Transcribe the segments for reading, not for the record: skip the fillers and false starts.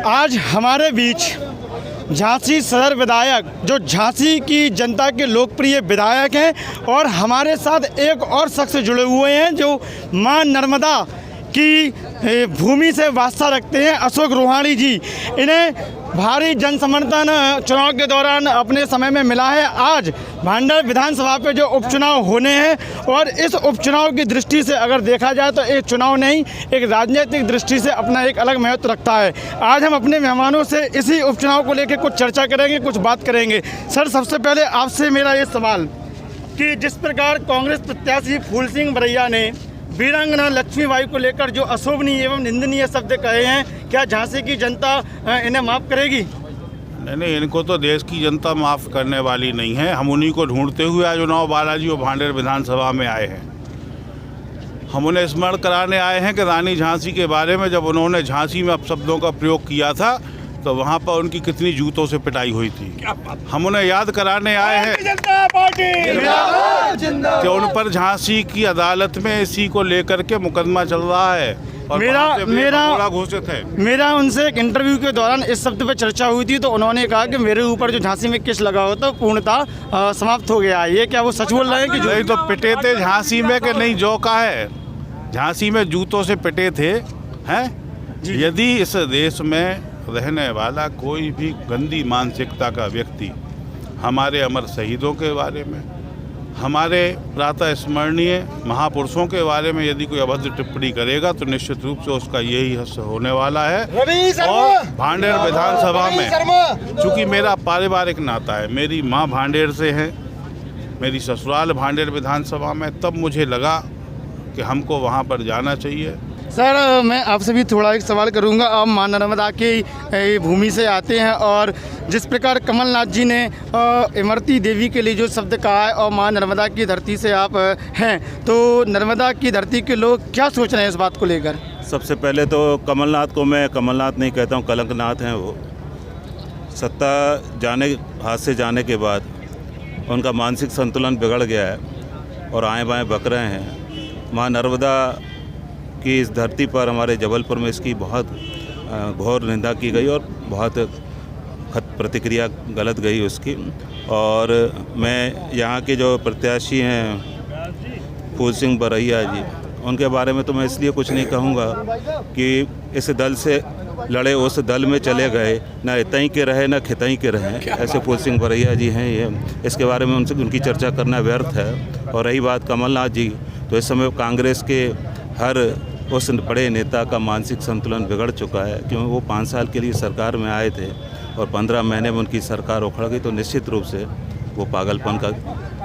आज हमारे बीच झांसी सदर विधायक जो झांसी की जनता के लोकप्रिय विधायक हैं और हमारे साथ एक और शख्स जुड़े हुए हैं जो मां नर्मदा की भूमि से वास्ता रखते हैं, अशोक रोहाणी जी। इन्हें भारी जन समर्थन चुनाव के दौरान अपने समय में मिला है। आज भांडर विधानसभा पे जो उपचुनाव होने हैं और इस उपचुनाव की दृष्टि से अगर देखा जाए तो एक चुनाव नहीं, एक राजनीतिक दृष्टि से अपना एक अलग महत्व रखता है। आज हम अपने मेहमानों से इसी उपचुनाव को लेकर कुछ चर्चा करेंगे, कुछ बात करेंगे। सर, सबसे पहले आपसे मेरा ये सवाल कि जिस प्रकार कांग्रेस प्रत्याशी फूल सिंह बरैया ने वीरांगना लक्ष्मीबाई को लेकर जो अशोभनीय एवं निंदनीय शब्द कहे हैं, क्या झांसी की जनता इन्हें माफ़ करेगी? नहीं, इनको तो देश की जनता माफ़ करने वाली नहीं है। हम उन्हीं को ढूंढते हुए आज उन्नाव बालाजी और भांडेर विधानसभा में आए हैं। हम उन्हें स्मरण कराने आए हैं कि रानी झांसी के बारे में जब उन्होंने झांसी में अपशब्दों का प्रयोग किया था तो वहाँ पर उनकी कितनी जूतों से पिटाई हुई थी। हम उन्हें याद कराने आए हैं कि उन पर झांसी की अदालत में इसी को लेकर के मुकदमा चल रहा है और मेरा घोषित है। मेरा उनसे एक इंटरव्यू के दौरान इस शब्द पर चर्चा हुई थी तो उन्होंने कहा कि मेरे ऊपर जो झांसी में केस लगा हो तो पूर्णतः समाप्त हो गया है। ये क्या वो सच बोल रहे हैं कि नहीं? तो पिटे थे झांसी में कि नहीं? जो का है झांसी में जूतों से पिटे थे हैं। यदि इस देश में रहने वाला कोई भी गंदी मानसिकता का व्यक्ति हमारे अमर शहीदों के बारे में, हमारे प्रातः स्मरणीय महापुरुषों के बारे में यदि कोई अभद्र टिप्पणी करेगा तो निश्चित रूप से उसका यही हश्र होने वाला है। और भांडेर विधानसभा में चूँकि मेरा पारिवारिक नाता है, मेरी माँ भांडेर से है, मेरी ससुराल भांडेर विधानसभा में, तब मुझे लगा कि हमको वहाँ पर जाना चाहिए। सर, मैं आपसे भी थोड़ा एक सवाल करूंगा। आप मां नर्मदा की भूमि से आते हैं और जिस प्रकार कमलनाथ जी ने इमरती देवी के लिए जो शब्द कहा है और मां नर्मदा की धरती से आप हैं, तो नर्मदा की धरती के लोग क्या सोच रहे हैं इस बात को लेकर? सबसे पहले तो कमलनाथ को मैं कमलनाथ नहीं कहता हूँ, कलंकनाथ हैं वो। सत्ता हाथ से जाने के बाद उनका मानसिक संतुलन बिगड़ गया है और आएँ बाएँ बक रहे हैं। मां नर्मदा कि इस धरती पर हमारे जबलपुर में इसकी बहुत घोर निंदा की गई और बहुत प्रतिक्रिया गलत गई उसकी। और मैं यहाँ के जो प्रत्याशी हैं फूल सिंह बरैया जी, उनके बारे में तो मैं इसलिए कुछ नहीं कहूँगा कि इस दल से लड़े उस दल में चले गए, ना इतई के रहे ना खितई के रहे, ऐसे फूल सिंह बरैया जी हैं ये। इसके बारे में उनकी चर्चा करना व्यर्थ है। और रही बात कमलनाथ जी, तो इस समय कांग्रेस के हर उस बड़े नेता का मानसिक संतुलन बिगड़ चुका है, क्योंकि वो 5 साल के लिए सरकार में आए थे और 15 महीने में उनकी सरकार उखड़ गई, तो निश्चित रूप से वो पागलपन का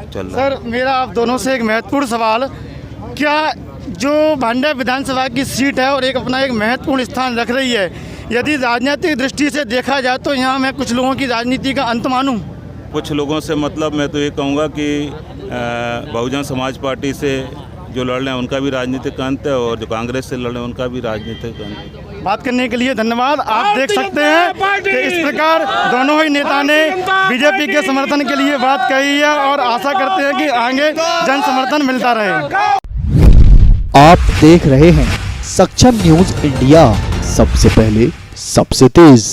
चल रहा है। सर, मेरा आप दोनों से एक महत्वपूर्ण सवाल, क्या जो भांडर विधानसभा की सीट है और एक अपना एक महत्वपूर्ण स्थान रख रही है, यदि राजनीतिक दृष्टि से देखा जाए तो यहाँ मैं कुछ लोगों की राजनीति का अंत मानूँ? कुछ लोगों से मतलब मैं तो ये कहूँगा कि बहुजन समाज पार्टी से जो लड़ रहे हैं उनका भी राजनीतिक अंत है और जो कांग्रेस से लड़ रहे हैं उनका भी राजनीतिक अंत है। बात करने के लिए धन्यवाद। आप देख सकते हैं कि इस प्रकार दोनों ही नेता ने बीजेपी के समर्थन के लिए बात कही है और आशा करते हैं कि आगे जन समर्थन मिलता रहे। आप देख रहे हैं सक्षम न्यूज इंडिया, सबसे पहले सबसे तेज।